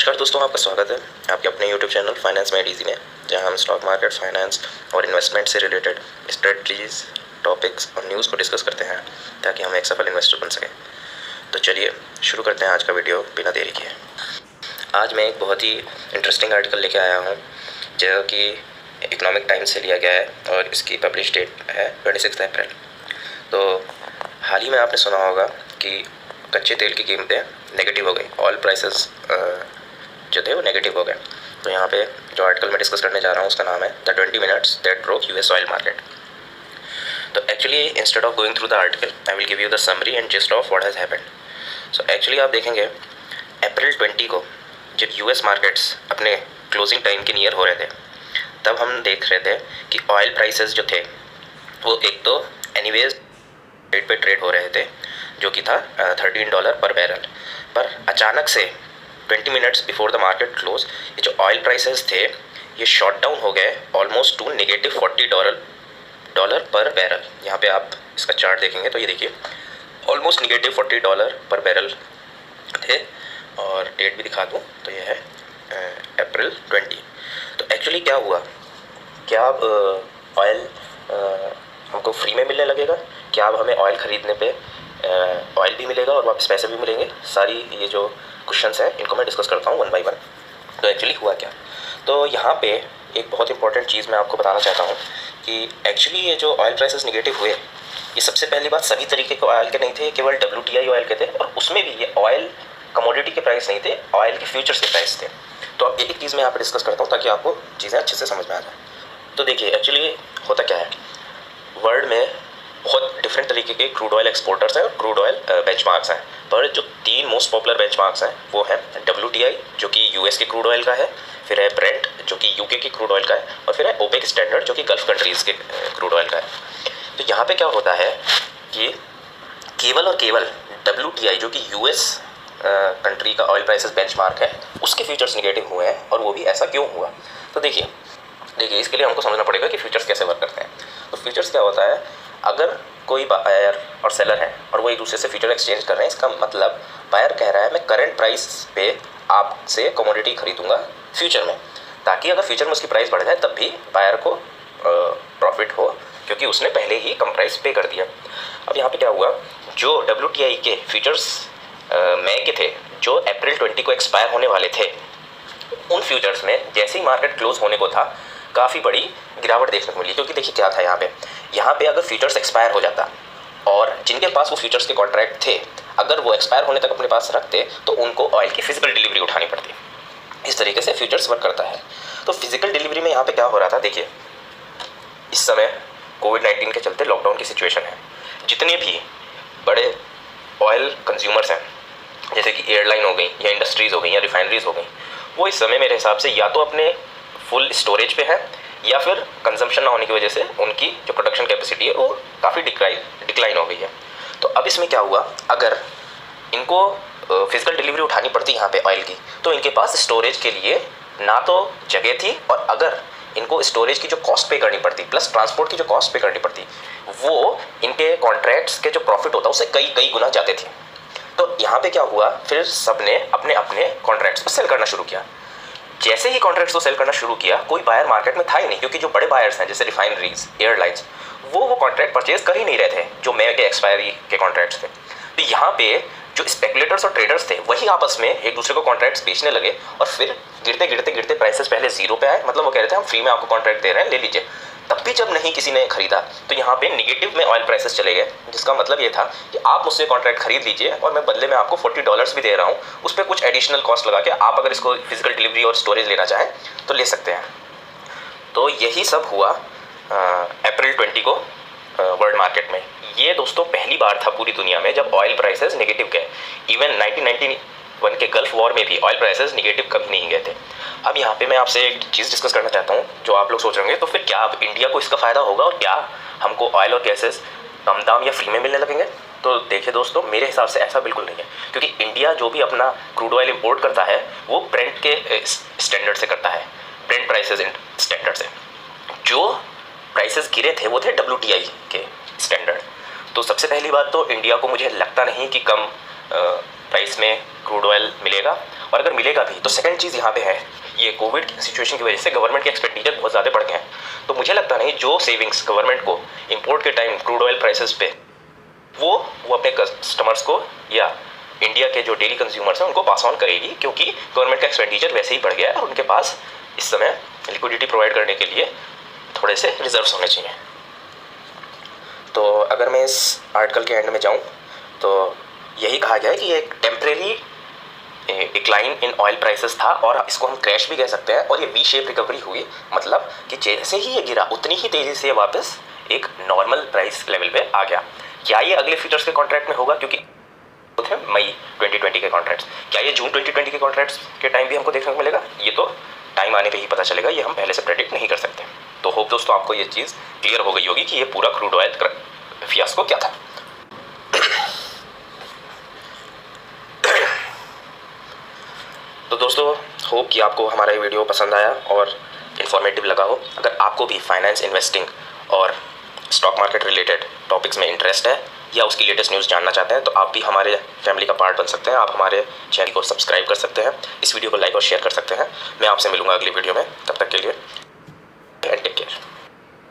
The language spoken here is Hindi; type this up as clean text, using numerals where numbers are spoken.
नमस्कार दोस्तों, आपका स्वागत है आपके अपने YouTube channel finance made easy में, जहां हम स्टॉक मार्केट, फाइनेंस और इन्वेस्टमेंट से रिलेटेड स्ट्रेटजीज, टॉपिक्स और न्यूज़ को डिस्कस करते हैं ताकि हम एक सफल इन्वेस्टर बन सकें। तो चलिए शुरू करते हैं आज का वीडियो बिना देरी किए। आज मैं एक बहुत ही इंटरेस्टिंग आर्टिकल लेके आया हूँ जो कि इकोनॉमिक टाइम्स से लिया गया है और इसकी पब्लिश डेट है 26 अप्रैल। तो हाल ही में आपने सुना होगा कि कच्चे तेल की कीमतें नेगेटिव हो गई, ऑयल प्राइसेस जो थे वो नेगेटिव हो गए। तो यहाँ पे जो आर्टिकल मैं डिस्कस करने जा रहा हूँ उसका नाम है the 20 minutes that broke US oil market. तो actually instead of going through the article I will give you the summary and gist of what has happened. So actually आप देखेंगे अप्रैल 20 को जब यूएस मार्केट्स अपने क्लोजिंग टाइम के नियर हो रहे थे, तब हम देख रहे थे कि ऑयल प्राइसेस जो थे वो एक तो एनीवेज रेट पे ट्रेड हो रहे थे जो कि था $13 पर बैरल, पर अचानक से 20 minutes before the market close ये जो ऑयल प्राइसेस थे ये शॉट डाउन हो गए ऑलमोस्ट टू -$40 पर बैरल। यहाँ पे आप इसका चार्ट देखेंगे तो ये देखिए ऑलमोस्ट -$40 पर बैरल थे। और डेट भी दिखा दूँ तो ये है अप्रैल 20। तो एक्चुअली क्या हुआ, क्या अब ऑयल हमको फ्री में मिलने लगेगा? क्या अब हमें ऑयल ख़रीदने पे ऑयल भी मिलेगा और वापस पैसे भी मिलेंगे? सारी ये जो क्वेश्चंस हैं इनको मैं डिस्कस करता हूँ वन बाय वन। तो एक्चुअली हुआ क्या, तो यहाँ पे एक बहुत इंपॉर्टेंट चीज़ मैं आपको बताना चाहता हूँ कि एक्चुअली ये जो ऑयल प्राइसेस नेगेटिव हुए, ये सबसे पहली बात सभी तरीके के ऑयल के नहीं थे, केवल WTI ऑयल के थे, और उसमें भी ये ऑयल कमोडिटी के प्राइस नहीं थे, ऑयल के फ्यूचर्स के प्राइस थे। तो अब एक एक चीज़ मैं यहाँ पर डिस्कस करता हूँ ताकि आपको चीज़ें अच्छे से समझ में आ जाए। तो देखिए एक्चुअली होता क्या है, वर्ल्ड में बहुत डिफरेंट तरीके के क्रूड ऑयल एक्सपोर्टर्स हैं और क्रूड ऑयल बेंचमार्क्स हैं, पर जो तीन मोस्ट पॉपुलर बेंचमार्क्स हैं वो है WTI जो कि यूएस के क्रूड ऑयल का है, फिर है ब्रेंट जो कि यूके के क्रूड ऑयल का है, और फिर है ओपेक स्टैंडर्ड जो कि गल्फ कंट्रीज़ के क्रूड ऑयल का है। तो यहाँ पे क्या होता है कि केवल और केवल WTI जो कि यूएस कंट्री का ऑयल प्राइसेस बेंचमार्क है उसके फ्यूचर्स निगेटिव हुए हैं। और वो भी ऐसा क्यों हुआ, तो देखिए इसके लिए हमको समझना पड़ेगा कि फ्यूचर्स कैसे वर्क करते हैं। तो फ्यूचर्स क्या होता है, अगर कोई बायर और सेलर है और वो एक दूसरे से फ्यूचर एक्सचेंज कर रहे हैं, इसका मतलब बायर कह रहा है मैं करंट प्राइस पे आपसे कमोडिटी खरीदूंगा फ्यूचर में, ताकि अगर फ्यूचर में उसकी प्राइस बढ़ जाए तब भी बायर को प्रॉफिट हो, क्योंकि उसने पहले ही कम प्राइस पे कर दिया। अब यहाँ पे क्या हुआ, जो WTI के फ्यूचर्स मई के थे जो अप्रैल 20 को एक्सपायर होने वाले थे, उन फ्यूचर्स में जैसे ही मार्केट क्लोज होने को था काफ़ी बड़ी गिरावट देखने को मिली। क्योंकि देखिए क्या था, यहाँ पे अगर फ्यूचर्स एक्सपायर हो जाता और जिनके पास वो फ्यूचर्स के कॉन्ट्रैक्ट थे अगर वो एक्सपायर होने तक अपने पास रखते तो उनको ऑयल की फिजिकल डिलीवरी उठानी पड़ती। इस तरीके से फ्यूचर्स वर्क करता है। तो फिजिकल डिलीवरी में यहाँ पे क्या हो रहा था, देखिए इस समय कोविड-19 के चलते लॉकडाउन की सिचुएशन है। जितने भी बड़े ऑयल कंज्यूमर्स हैं जैसे कि एयरलाइन हो गई या इंडस्ट्रीज़ हो गई या रिफाइनरीज हो गई, वो इस समय मेरे हिसाब से या तो अपने फुल स्टोरेज पे है या फिर कंजम्पशन ना होने की वजह से उनकी जो प्रोडक्शन कैपेसिटी है वो काफ़ी डिक्लाइन हो गई है। तो अब इसमें क्या हुआ, अगर इनको फिजिकल डिलीवरी उठानी पड़ती यहाँ पे ऑयल की, तो इनके पास स्टोरेज के लिए ना तो जगह थी, और अगर इनको स्टोरेज की जो कॉस्ट पे करनी पड़ती प्लस ट्रांसपोर्ट की जो कॉस्ट पे करनी पड़ती, वो इनके कॉन्ट्रैक्ट्स के जो प्रॉफिट होता उससे कई गुना जाते थे। तो यहाँ पे क्या हुआ, फिर सब ने अपने अपने कॉन्ट्रैक्ट्स को सेल करना शुरू किया। जैसे ही कॉन्ट्रैक्ट्स को सेल करना शुरू किया, कोई बायर मार्केट में था ही नहीं, क्योंकि जो बड़े बायर्स हैं जैसे रिफाइनरीज, एयरलाइंस, वो कॉन्ट्रैक्ट परचेज कर ही नहीं रहे थे जो मई के एक्सपायरी के कॉन्ट्रैक्ट्स थे। तो यहाँ पे जो स्पेकुलेटर्स और ट्रेडर्स थे वही आपस में एक दूसरे को कॉन्ट्रैक्ट्स बेचने लगे, और फिर गिरते प्राइसेस पहले जीरो पे आए। मतलब वो कह रहे थे हम फ्री में आपको कॉन्ट्रैक्ट दे रहे हैं, ले लीजिए। तब भी जब नहीं किसी ने खरीदा तो यहाँ पे निगेटिव में ऑयल प्राइसेस चले गए, जिसका मतलब ये था कि आप मुझसे कॉन्ट्रैक्ट खरीद लीजिए और मैं बदले में आपको $40 भी दे रहा हूँ, उस पर कुछ एडिशनल कॉस्ट लगा के आप अगर इसको फिजिकल डिलीवरी और स्टोरेज लेना चाहें तो ले सकते हैं। तो यही सब हुआ अप्रैल 20 को वर्ल्ड मार्केट में। ये दोस्तों पहली बार था पूरी दुनिया में जब ऑयल प्राइसेस नेगेटिव गए। इवन 1991 के गल्फ वॉर में भी ऑयल प्राइसेस नेगेटिव कभी नहीं गए थे। अब यहाँ पे मैं आपसे एक चीज़ डिस्कस करना चाहता हूँ, जो आप लोग सोच रहे होंगे तो फिर क्या अब इंडिया को इसका फ़ायदा होगा और क्या हमको ऑयल और गैसेस कम दाम या फ्री में मिलने लगेंगे? तो देखिए दोस्तों, मेरे हिसाब से ऐसा बिल्कुल नहीं है, क्योंकि इंडिया जो भी अपना क्रूड ऑयल इंपोर्ट करता है वो ब्रेंट के स्टैंडर्ड से करता है, ब्रेंट प्राइसेस स्टैंडर्ड से। जो प्राइसेस गिरे थे वो थे WTI के स्टैंडर्ड। तो सबसे पहली बात तो इंडिया को मुझे लगता नहीं कि कम प्राइस में क्रूड ऑयल मिलेगा, और अगर मिलेगा भी तो सेकंड चीज़ यहाँ पे है, ये कोविड सिचुएशन की वजह से गवर्नमेंट के एक्सपेंडिचर बहुत ज़्यादा बढ़ गए हैं। तो मुझे लगता नहीं जो सेविंग्स गवर्नमेंट को इंपोर्ट के टाइम क्रूड ऑयल प्राइसेस पे वो अपने कस्टमर्स को या इंडिया के जो डेली कंज्यूमर्स हैं उनको पास ऑन करेगी, क्योंकि गवर्नमेंट का एक्सपेंडिचर वैसे ही बढ़ गया है और उनके पास इस समय लिक्विडिटी प्रोवाइड करने के लिए थोड़े से रिजर्व्स होने चाहिए। तो अगर मैं इस आर्टिकल के एंड में जाऊं तो यही कहा गया है कि ये एक temporary decline in oil prices था और इसको हम क्रैश भी कह सकते हैं, और ये वी शेप रिकवरी हुई, मतलब कि जैसे ही ये गिरा उतनी ही तेज़ी से वापस एक नॉर्मल प्राइस लेवल पे आ गया। क्या ये अगले फ्यूचर्स के कॉन्ट्रैक्ट में होगा, क्योंकि थे मई 2020 के कॉन्ट्रैक्ट्स, क्या ये जून 2020 के कॉन्ट्रैक्ट्स के टाइम भी हमको देखने को मिलेगा, ये तो टाइम आने पे ही पता चलेगा, ये हम पहले से प्रेडिक्ट नहीं कर सकते। तो होप दोस्तों आपको ये चीज़ क्लियर हो गई होगी कि ये पूरा क्रूड ऑयल फियास्को क्या था। तो दोस्तों होप कि आपको हमारा ये वीडियो पसंद आया और इन्फॉर्मेटिव लगा हो। अगर आपको भी फाइनेंस, इन्वेस्टिंग और स्टॉक मार्केट रिलेटेड टॉपिक्स में इंटरेस्ट है या उसकी लेटेस्ट न्यूज़ जानना चाहते हैं तो आप भी हमारे फैमिली का पार्ट बन सकते हैं। आप हमारे चैनल को सब्सक्राइब कर सकते हैं, इस वीडियो को लाइक और शेयर कर सकते हैं। मैं आपसे मिलूंगा अगली वीडियो में, तब तक के लिए